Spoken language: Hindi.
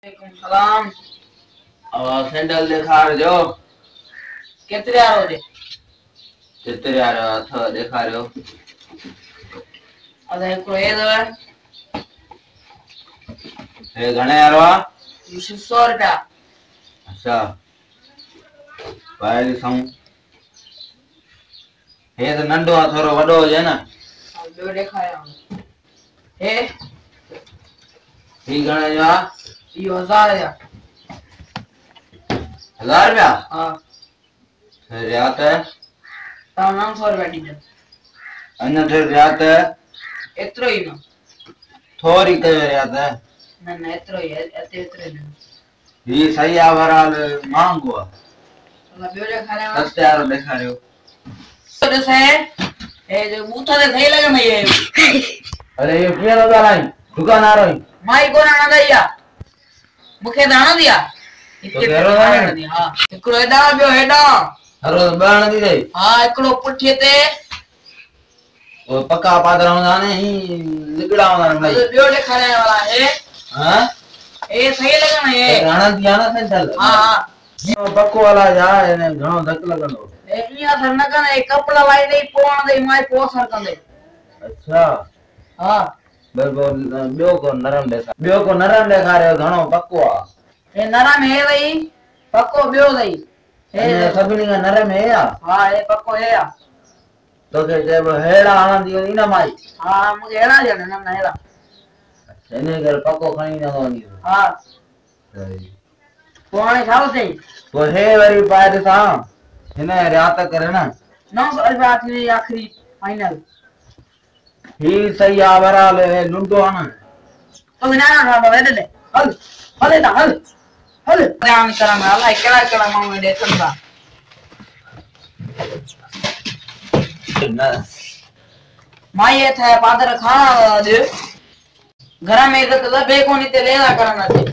सलाम। और सैंडल दिखार जो केतरे आरो दे केतरे यार अथ दिखारियो अदा एको ए दवा हे घणे यार वा 100 रुपया। अच्छा पाए ॾिसूं हे त नंढो आहे थोरो वॾो हुजे न ॿियो ॾेखारियां हे ही घणे जो आहे इहो 1000 जा 1000 रुपया हां रियात तव्हां 900 रुपया ॾींदो अञा फिर रियात एतिरो ई न थोरी कयो रियात न न एतिरो ई एतिरो ई न ही सही आहे बराल महांगो आहे अला ॿियो ॾेखारियां सस्ते वारो ॾेखारियो ॾिसे हे जो बूथा ते सही लॻे मई अरे ये कीअं थो ॻाल्हाई दुकानदार आहीं माई कोन आणंदी आहे मूंखे त आणंदी आहे हां हिकिड़ो हेॾां ॿियो हेॾां हरो ॿाण थी रही हां हिकिड़ो पुठीअ ते वो पक्का पादर हूंदा ने ही लिगड़ा हूंदा ने भाई ॿियो ॾेखारियां वाला हे हां ए सही लॻण हे आणंदी आहे न सैंडल हां हां पक्को वाला जा ने घणो धक लॻंदो इहा असर न कंदे कपड़ा लाई दे पोण दे माई पोसर कंदे अच्छा हां ॿियो को नरम ॾेखारियो घणो पक्को आहे हे नरम हे वई पक्को ॿियो दई हे सभिनी खां नरम हे आहे हां हे पक्को हे आहे तोखे चइबो हेड़ा हणंदी हुई न माई हां मूंखे हेड़ा ॼण न हेड़ा हिन करे पक्को खणी न वञी हां सही पोइ हाणे छा चई पोइ हे वरी पाए ॾिसां हिन रियात करे न 900 रुपया थी आखिरी फाइनल ही सही आहे बराल लुंडो आहे न तो ना ना बाबा दे हल हल दा हल हल ध्यान करा मैं अल्लाह केड़ा केड़ा मांगे दे चंदा न माई ये था पादर खाना दे घर में तो बे कोनी ते लेला करना दे